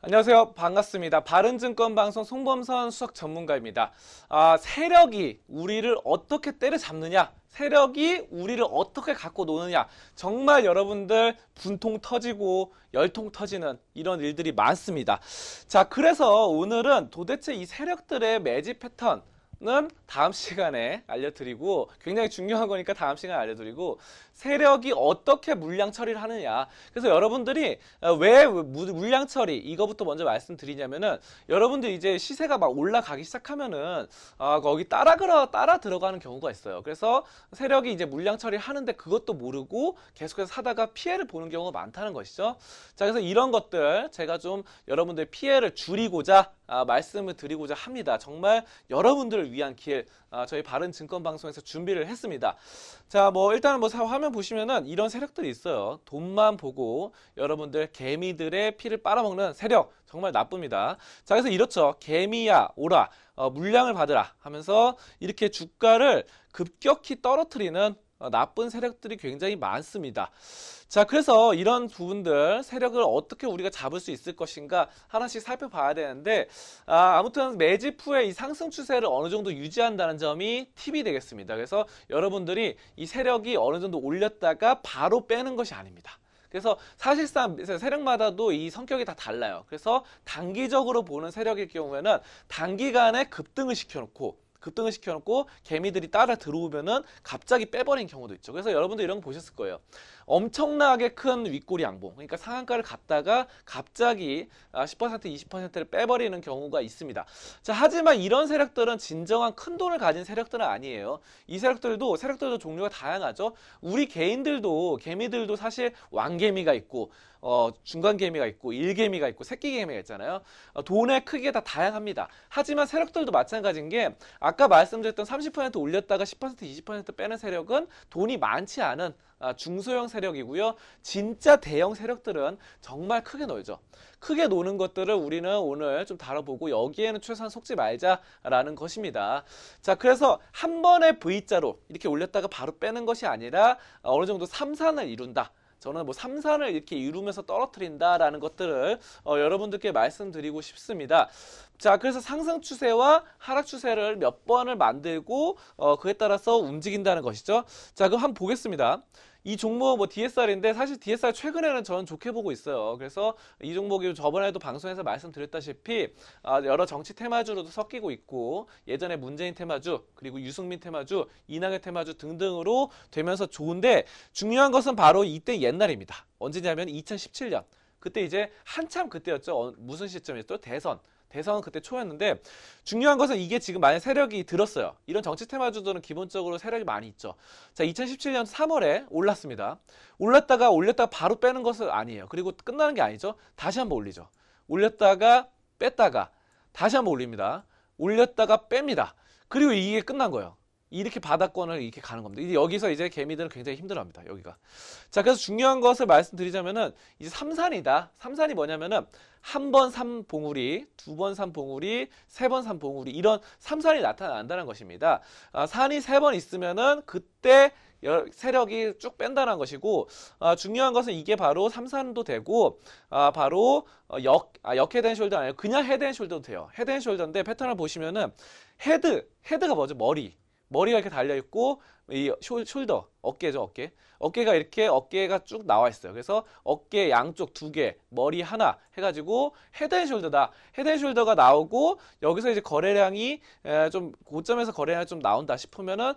안녕하세요. 반갑습니다. 바른증권방송 송범선 수석 전문가입니다. 세력이 우리를 어떻게 때려잡느냐, 세력이 우리를 어떻게 갖고 노느냐, 정말 여러분들 분통 터지고 열통 터지는 이런 일들이 많습니다. 자, 그래서 오늘은 도대체 이 세력들의 매집 패턴 는 다음 시간에 알려드리고, 굉장히 중요한 거니까 다음 시간에 알려드리고, 세력이 어떻게 물량 처리를 하느냐. 그래서 여러분들이 왜 물량 처리 이거부터 먼저 말씀드리냐면은, 여러분들 이제 시세가 막 올라가기 시작하면은 거기 따라 들어가는 경우가 있어요. 그래서 세력이 이제 물량 처리를 하는데 그것도 모르고 계속해서 사다가 피해를 보는 경우가 많다는 것이죠. 자, 그래서 이런 것들 제가 좀 여러분들의 피해를 줄이고자 말씀을 드리고자 합니다. 정말 여러분들을 위한 길, 저희 바른증권방송에서 준비를 했습니다. 자, 일단은 화면 보시면은 이런 세력들이 있어요. 돈만 보고 여러분들 개미들의 피를 빨아먹는 세력, 정말 나쁩니다. 자, 그래서 이렇죠. 개미야 오라, 물량을 받으라 하면서 이렇게 주가를 급격히 떨어뜨리는 나쁜 세력들이 굉장히 많습니다. 자, 그래서 이런 부분들, 세력을 어떻게 우리가 잡을 수 있을 것인가 하나씩 살펴봐야 되는데, 아무튼 매집 후에 이 상승 추세를 어느 정도 유지한다는 점이 팁이 되겠습니다. 그래서 여러분들이 이 세력이 어느 정도 올렸다가 바로 빼는 것이 아닙니다. 그래서 사실상 세력마다도 이 성격이 다 달라요. 그래서 단기적으로 보는 세력일 경우에는 단기간에 급등을 시켜놓고 개미들이 따라 들어오면은 갑자기 빼버린 경우도 있죠. 그래서 여러분들 이런 거 보셨을 거예요. 엄청나게 큰 윗꼬리 양봉, 그러니까 상한가를 갔다가 갑자기 10% 20%를 빼버리는 경우가 있습니다. 자, 하지만 이런 세력들은 진정한 큰 돈을 가진 세력들은 아니에요. 이 세력들도 종류가 다양하죠. 우리 개미들도 사실 왕개미가 있고 중간개미가 있고 일개미가 있고 새끼개미가 있잖아요. 돈의 크기가 다 다양합니다. 하지만 세력들도 마찬가지인 게, 아까 말씀드렸던 30% 올렸다가 10% 20% 빼는 세력은 돈이 많지 않은 중소형 세력이고요. 진짜 대형 세력들은 정말 크게 놀죠. 크게 노는 것들을 우리는 오늘 좀 다뤄보고, 여기에는 최소한 속지 말자라는 것입니다. 자, 그래서 한 번에 V자로 이렇게 올렸다가 바로 빼는 것이 아니라 어느 정도 삼산을 이룬다. 저는 삼산을 이렇게 이루면서 떨어뜨린다라는 것들을 여러분들께 말씀드리고 싶습니다. 자, 그래서 상승 추세와 하락 추세를 몇 번을 만들고 그에 따라서 움직인다는 것이죠. 자, 그럼 한번 보겠습니다. 이 종목 DSR인데, 사실 DSR 최근에는 저는 좋게 보고 있어요. 그래서 이 종목이 저번에도 방송에서 말씀드렸다시피 여러 정치 테마주로도 섞이고 있고, 예전에 문재인 테마주, 그리고 유승민 테마주, 이낙연 테마주 등등으로 되면서 좋은데, 중요한 것은 바로 이때 옛날입니다. 언제냐면 2017년. 그때 이제 한참 그때였죠. 무슨 시점이었죠? 대선 그때 초였는데, 중요한 것은 이게 지금 만약 세력이 들었어요. 이런 정치 테마주들은 기본적으로 세력이 많이 있죠. 자, 2017년 3월에 올랐습니다. 올렸다가 바로 빼는 것은 아니에요. 그리고 끝나는 게 아니죠. 다시 한번 올리죠. 올렸다가 뺐다가 다시 한번 올립니다. 올렸다가 뺍니다. 그리고 이게 끝난 거예요. 이렇게 바닥권을 이렇게 가는 겁니다. 여기서 이제 개미들은 굉장히 힘들어합니다. 여기가. 자, 그래서 중요한 것을 말씀드리자면은 이제 삼산이다. 삼산이 뭐냐면은 한 번 삼봉우리, 두 번 삼봉우리, 세 번 삼봉우리, 이런 삼산이 나타난다는 것입니다. 산이 세 번 있으면은 그때 세력이 쭉 뺀다는 것이고, 중요한 것은 이게 바로 삼산도 되고, 바로 역헤드앤숄더 아니에요. 그냥 헤드앤숄더도 돼요. 헤드앤숄더인데 패턴을 보시면은 헤드가 뭐죠? 머리가 이렇게 달려있고, 이 숄더, 어깨죠, 어깨. 어깨가 이렇게, 어깨가 쭉 나와 있어요. 그래서 어깨 양쪽 두 개, 머리 하나 해가지고 헤드앤숄더다. 헤드앤숄더가 나오고, 여기서 이제 거래량이 좀 고점에서 거래량이 좀 나온다 싶으면은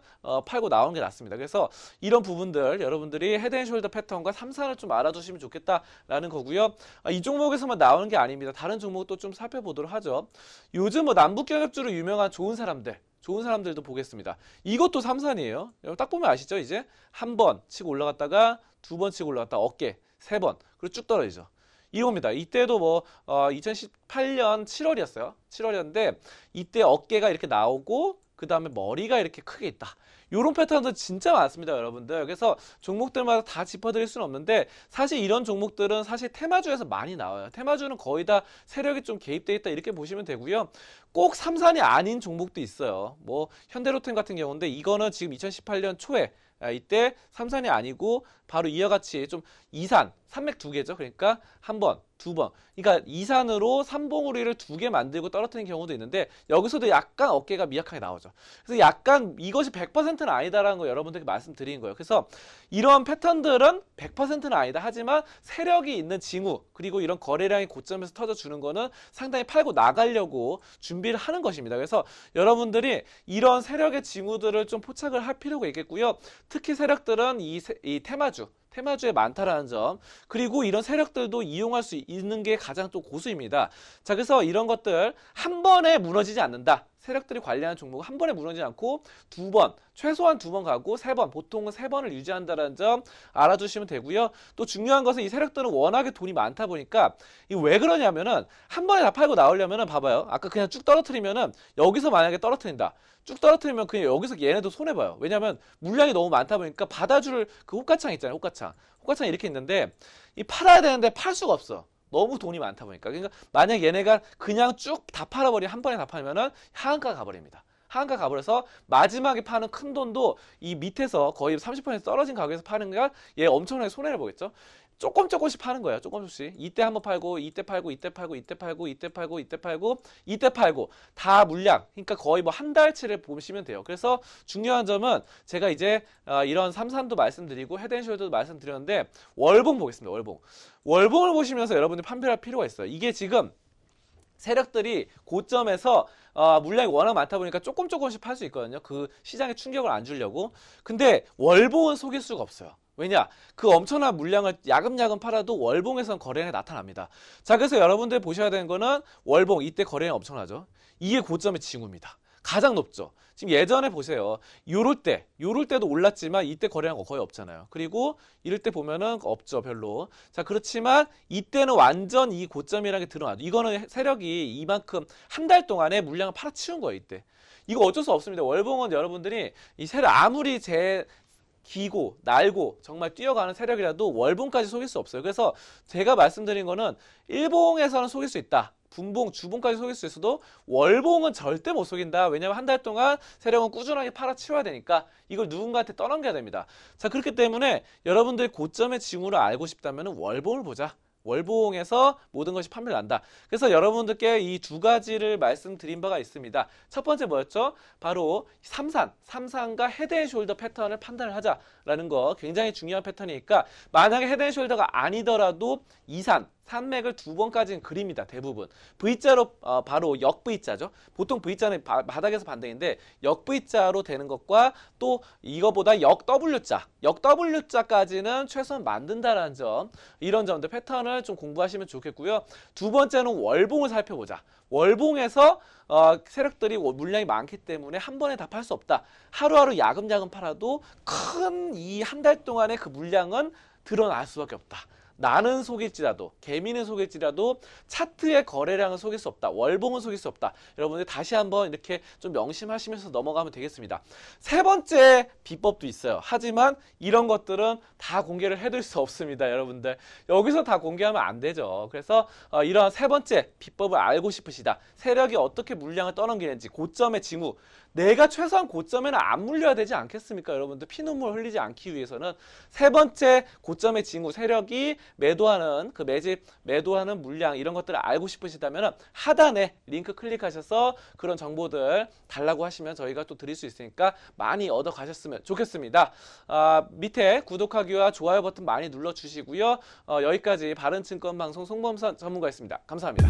팔고 나오는 게 낫습니다. 그래서 이런 부분들 여러분들이 헤드앤숄더 패턴과 삼산을 좀 알아두시면 좋겠다라는 거고요. 이 종목에서만 나오는 게 아닙니다. 다른 종목도 좀 살펴보도록 하죠. 요즘 남북 경협주로 유명한 좋은 사람들도 보겠습니다. 이것도 삼산이에요. 딱 보면 아시죠? 이제 한 번 치고 올라갔다가 두 번 치고 올라갔다가 어깨 세 번, 그리고 쭉 떨어지죠. 이겁니다. 이때도 2018년 7월이었어요. 7월이었는데 이때 어깨가 이렇게 나오고, 그 다음에 머리가 이렇게 크게 있다. 이런 패턴도 진짜 많습니다, 여러분들. 그래서 종목들마다 다 짚어드릴 수는 없는데, 사실 이런 종목들은 사실 테마주에서 많이 나와요. 테마주는 거의 다 세력이 좀 개입돼 있다, 이렇게 보시면 되고요. 꼭 삼산이 아닌 종목도 있어요. 현대로템 같은 경우인데, 이거는 지금 2018년 초에 이때 삼산이 아니고 바로 이와 같이 좀 이산, 산맥 두 개죠. 그러니까 한 번, 두 번. 그러니까 2산으로 3봉우리를 2개 만들고 떨어뜨리는 경우도 있는데 여기서도 약간 어깨가 미약하게 나오죠. 그래서 약간 이것이 100%는 아니다라는 거 여러분들께 말씀드린 거예요. 그래서 이런 패턴들은 100%는 아니다. 하지만 세력이 있는 징후 그리고 이런 거래량이 고점에서 터져주는 거는 상당히 팔고 나가려고 준비를 하는 것입니다. 그래서 여러분들이 이런 세력의 징후들을 좀 포착을 할 필요가 있겠고요. 특히 세력들은 이 테마주에 많다라는 점, 그리고 이런 세력들도 이용할 수 있는 게 가장 또 고수입니다. 자, 그래서 이런 것들 한 번에 무너지지 않는다. 세력들이 관리하는 종목은 한 번에 무너지지 않고 두 번, 최소한 2번 가고 3번, 보통은 3번을 유지한다는 점 알아두시면 되고요. 또 중요한 것은 이 세력들은 워낙에 돈이 많다 보니까 이 왜 그러냐면은 한 번에 다 팔고 나오려면은 봐봐요. 아까 그냥 쭉 떨어뜨리면은 여기서 만약에 떨어뜨린다. 쭉 떨어뜨리면 그냥 여기서 얘네도 손해봐요. 왜냐면 물량이 너무 많다 보니까 받아줄 그 호가창 있잖아요. 호가창 이렇게 있는데 이 팔아야 되는데 팔 수가 없어. 너무 돈이 많다 보니까. 그러니까 만약 얘네가 그냥 쭉 다 팔아버리면 한 번에 다 팔면은 하한가 가버립니다. 하한가 가버려서 마지막에 파는 큰 돈도 이 밑에서 거의 30% 떨어진 가격에서 파는 게 얘 엄청나게 손해를 보겠죠. 조금씩 파는 거예요. 조금씩. 이때 한번 팔고, 이때 팔고, 이때 팔고, 이때 팔고, 이때 팔고, 이때 팔고, 이때 팔고. 다 물량. 그러니까 거의 뭐 한 달치를 보시면 돼요. 그래서 중요한 점은 제가 이제 이런 삼산도 말씀드리고 헤드앤숄더도 말씀드렸는데 월봉 보겠습니다. 월봉을 보시면서 여러분들이 판별할 필요가 있어요. 이게 지금 세력들이 고점에서 물량이 워낙 많다 보니까 조금씩 팔 수 있거든요. 그 시장에 충격을 안 주려고. 근데 월봉은 속일 수가 없어요. 왜냐? 그 엄청난 물량을 야금야금 팔아도 월봉에선 거래량이 나타납니다. 자, 그래서 여러분들 보셔야 되는 거는 월봉, 이때 거래량이 엄청나죠. 이게 고점의 징후입니다. 가장 높죠. 지금 예전에 보세요. 요럴 때도 올랐지만 이때 거래량 거의 없잖아요. 그리고 이럴 때 보면은 없죠, 별로. 자, 그렇지만 이때는 완전 이 고점이라는 게 드러나죠. 이거는 세력이 이만큼 한 달 동안에 물량을 팔아치운 거예요, 이때. 이거 어쩔 수 없습니다. 월봉은 여러분들이 이 세력 아무리 기고 날고 정말 뛰어가는 세력이라도 월봉까지 속일 수 없어요. 그래서 제가 말씀드린 거는 일봉에서는 속일 수 있다. 분봉, 주봉까지 속일 수 있어도 월봉은 절대 못 속인다. 왜냐하면 한 달 동안 세력은 꾸준하게 팔아치워야 되니까 이걸 누군가한테 떠넘겨야 됩니다. 자, 그렇기 때문에 여러분들이 고점의 징후를 알고 싶다면 월봉을 보자. 월봉에서 모든 것이 판별난다. 그래서 여러분들께 이 두 가지를 말씀드린 바가 있습니다. 첫 번째 뭐였죠? 바로 삼산과 헤드앤숄더 패턴을 판단을 하자라는 거 굉장히 중요한 패턴이니까 만약에 헤드앤숄더가 아니더라도 산맥을 2번까지는 그립니다. 대부분. V자로 바로 역V자죠. 보통 V자는 바닥에서 반등인데 역V자로 되는 것과 또 이거보다 역W자까지는 최소한 만든다라는 점, 이런 점들 패턴을 좀 공부하시면 좋겠고요. 두 번째는 월봉을 살펴보자. 월봉에서 세력들이 물량이 많기 때문에 한 번에 다 팔 수 없다. 하루하루 야금야금 팔아도 큰 이 한 달 동안의 그 물량은 드러날 수밖에 없다. 나는 속일지라도, 개미는 속일지라도 차트의 거래량은 속일 수 없다. 월봉은 속일 수 없다. 여러분들 다시 한번 이렇게 좀 명심하시면서 넘어가면 되겠습니다. 세 번째 비법도 있어요. 하지만 이런 것들은 다 공개를 해둘 수 없습니다. 여러분들 여기서 다 공개하면 안 되죠. 그래서 이런 세 번째 비법을 알고 싶으시다. 세력이 어떻게 물량을 떠넘기는지, 고점의 징후. 내가 최소한 고점에는 안 물려야 되지 않겠습니까? 여러분들 피눈물 흘리지 않기 위해서는 세 번째 고점의 징후, 세력이 매도하는 그 매도하는 물량, 이런 것들을 알고 싶으시다면 하단에 링크 클릭하셔서 그런 정보들 달라고 하시면 저희가 또 드릴 수 있으니까 많이 얻어 가셨으면 좋겠습니다. 밑에 구독하기와 좋아요 버튼 많이 눌러 주시고요. 여기까지 바른증권방송 송범선 전문가였습니다. 감사합니다.